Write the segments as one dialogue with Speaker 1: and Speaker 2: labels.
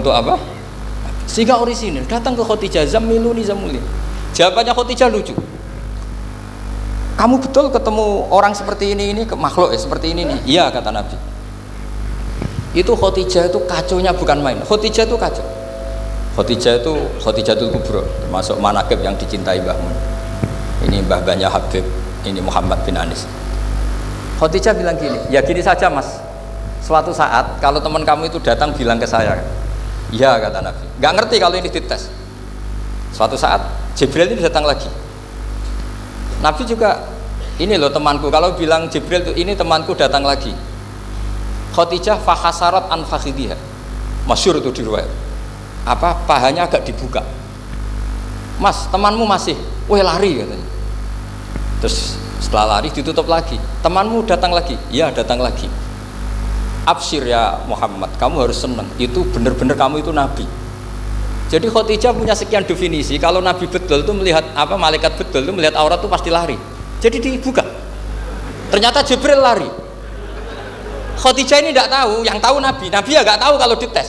Speaker 1: untuk apa? Sehingga orisinil datang ke Khadijah, zammiluni zammuli. Jawabannya Khadijah lucu. Kamu betul ketemu orang seperti ini makhluk ya seperti ini nih? Iya kata Nabi. Itu Khadijah itu kacaunya bukan main. Khadijah itu kacau. Khadijah itu Khadijatul Kubra, termasuk manaqib yang dicintai Mbah Mun. Ini mbah-mbahnya Habib, ini Muhammad bin Anis. Khadijah bilang gini, ya gini saja mas. Suatu saat kalau teman kamu itu datang bilang ke saya, iya kata Nabi. Nggak ngerti kalau ini dites. Suatu saat Jibril itu datang lagi. Nabi juga, ini loh temanku. Kalau bilang Jibril itu ini temanku datang lagi. Khadijah fahasarat an fakhidiha. Masyhur itu di riwayat. Apa pahanya agak dibuka. Mas, temanmu masih, weh lari katanya. Terus setelah lari ditutup lagi. Temanmu datang lagi, iya datang lagi. Absyir ya Muhammad, kamu harus senang. Itu benar-benar kamu itu nabi. Jadi Khadijah punya sekian definisi. Kalau nabi betul itu melihat apa malaikat betul itu melihat aurat itu pasti lari. Jadi dibuka. Ternyata Jibril lari. Khadijah ini tidak tahu, yang tahu nabi. Nabi ya nggak tahu kalau dites.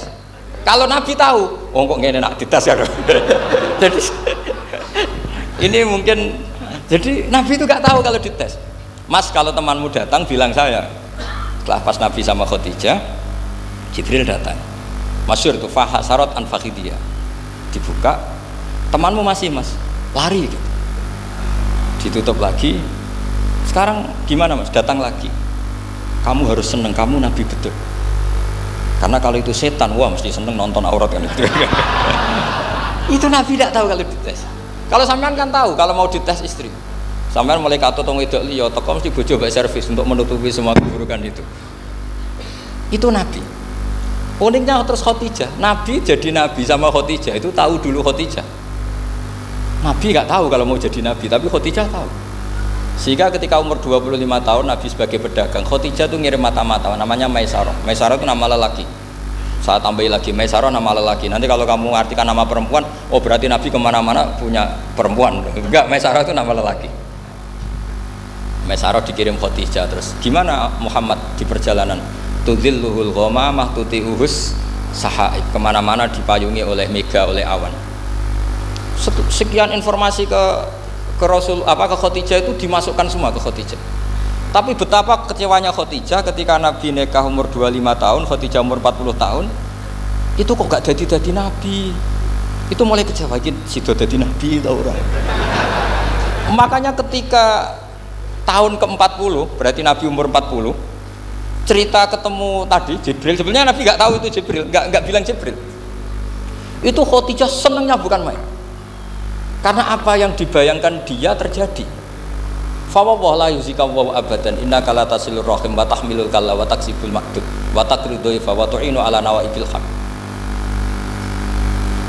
Speaker 1: Kalau nabi tahu, oh kok ngene nak dites ya. Jadi ini mungkin jadi nabi itu nggak tahu kalau dites. Mas kalau temanmu datang bilang saya. Setelah pas nabi sama Khadijah, Jibril datang. Masyhur itu fahasarat an fakhidiyah. Dibuka, temanmu masih mas, lari gitu. Ditutup lagi. Sekarang gimana mas? Datang lagi. Kamu harus seneng, kamu nabi betul. Karena kalau itu setan, wah mesti seneng nonton aurat kan itu. Itu nabi tidak tahu kalau dites. Kalau sampean kan tahu kalau mau dites istri. Sampean mulai kato tong wedok liya teko mesti bojo mbak servis untuk menutupi semua keburukan itu. Itu nabi. Uniknya terus Khadijah, Nabi jadi Nabi sama Khadijah itu tahu dulu Khadijah. Nabi nggak tahu kalau mau jadi Nabi, tapi Khadijah tahu. Sehingga ketika umur 25 tahun Nabi sebagai pedagang, Khadijah tuh ngirim mata-mata namanya Maisarah. Maisarah itu nama lelaki. Saya tambahi lagi, Maisarah nama lelaki. Nanti kalau kamu artikan nama perempuan, oh berarti Nabi kemana-mana punya perempuan. Enggak, Maisarah itu nama lelaki. Maisarah dikirim Khadijah. Terus gimana Muhammad di perjalanan? Tudhilluhul ghamamah tuti'uhus sahaib, kemana-mana dipayungi oleh mega, oleh awan. Sekian informasi ke Rasul ke Khadijah itu dimasukkan semua ke Khadijah. Tapi betapa kecewanya Khadijah ketika Nabi nikah umur 25 tahun, Khadijah umur 40 tahun. Itu kok gak jadi Nabi. Itu mulai kecewa, sido jadi Nabi tau orang. Makanya ketika tahun ke-40, berarti Nabi umur 40, cerita ketemu tadi Jibril, sebenarnya Nabi nggak tahu itu Jibril, nggak bilang Jibril. Itu Khadijah senangnya bukan main, karena apa yang dibayangkan dia terjadi. Fa wallahi la yuzika wa abadan innaka la tasilur rahim wa tahmilul kalla wa taksibul maqdud wa taqridu fa wa tu'inu ala nawaibil haq.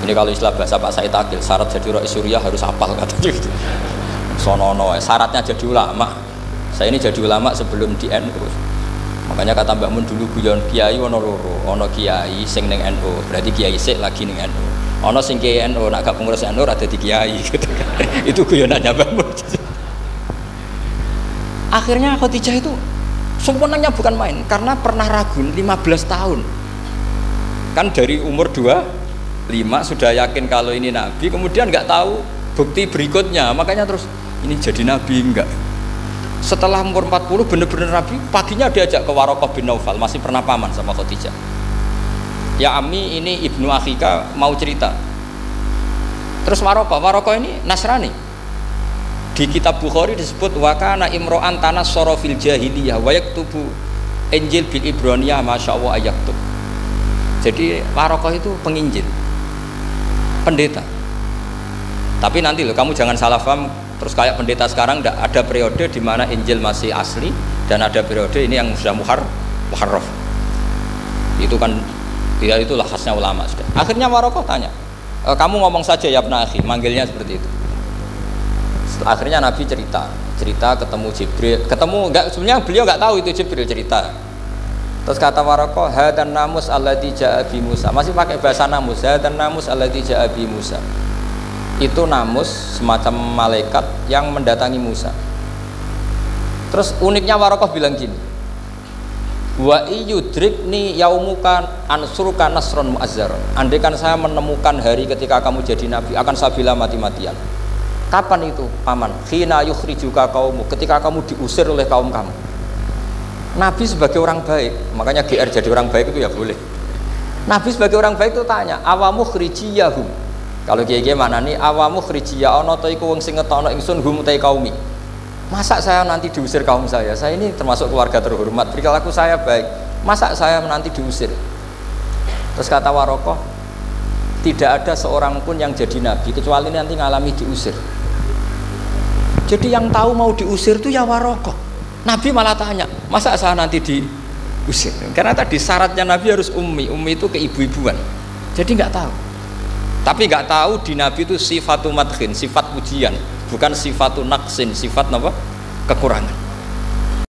Speaker 1: Ini kalau istilah bahasa Pak Said Akil, syarat jadi rais Suriah harus hafal katanya gitu. Sonono, syaratnya jadi ulama. Saya ini jadi ulama sebelum di NU. Makanya kata Mbah Mun dulu guyon kiai ono loro, ono kiai sing ning NU, berarti kiai sik lagi ning NU. Ono sing kiai NU nak gak pengurus NU ora dadi kiai gitu kan. Itu guyonannya Mbah Mun. Akhirnya Khadijah itu sempurnanya bukan main karena pernah ragu 15 tahun. Kan dari umur 25 sudah yakin kalau ini nabi, kemudian nggak tahu bukti berikutnya. Makanya terus ini jadi nabi enggak. Setelah umur 40 bener-bener Nabi, paginya diajak ke Waraqah bin Naufal, masih pernah paman sama Khadijah. Ya Ami, ini ibnu Akhika mau cerita. Terus Waraqah ini Nasrani. Di kitab Bukhari disebut wakana imro'an tanas sorofil jahiliyah wa yaktubu Injil bil Ibraniyah masya Allah ayaktub. Jadi Waraqah itu penginjil, pendeta. Tapi nanti loh, kamu jangan salah paham. Terus kayak pendeta sekarang ada periode di mana Injil masih asli dan ada periode ini yang sudah muharraf. Itu kan ya itulah khasnya ulama sudah. Akhirnya Waraqah tanya, kamu ngomong saja ya Ibn Akhi, manggilnya seperti itu. Akhirnya Nabi cerita ketemu Jibril, sebenarnya beliau nggak tahu itu Jibril cerita. Terus kata Waraqah, hadan namus alladzi ja'a bi Musa. Masih pakai bahasa namus, hadan namus alladzi ja'a bi Musa. Itu namus semacam malaikat yang mendatangi Musa. Terus uniknya Waraqah bilang gini, Wa iyudrikni yaumuka ansurka nasron mu'azzaron. Andai kan saya menemukan hari ketika kamu jadi nabi, akan saya bela mati-matian. Kapan itu, paman? Khina yukhrijuka kaumu, ketika kamu diusir oleh kaum kamu. Nabi sebagai orang baik, makanya GR jadi orang baik itu ya boleh. Nabi sebagai orang baik itu tanya, awamu khrijiyahum. Kalau kiye-kiye maknani awamu khrijiyah ana ta iku wong sing ngetokno ingsun hum ta kaumi. Masa saya nanti diusir kaum saya? Saya ini termasuk keluarga terhormat, perilaku saya baik. Masa saya nanti diusir? Terus kata Warokoh, tidak ada seorang pun yang jadi nabi kecuali nanti ngalami diusir. Jadi yang tahu mau diusir itu ya Warokoh. Nabi malah tanya, masa saya nanti diusir? Karena tadi syaratnya nabi harus ummi. Ummi itu keibu-ibuan. Jadi nggak tahu. Tapi nggak tahu di nabi itu sifatu madkhin, sifat pujian. Bukan sifatu naqsin, sifat apa? Kekurangan.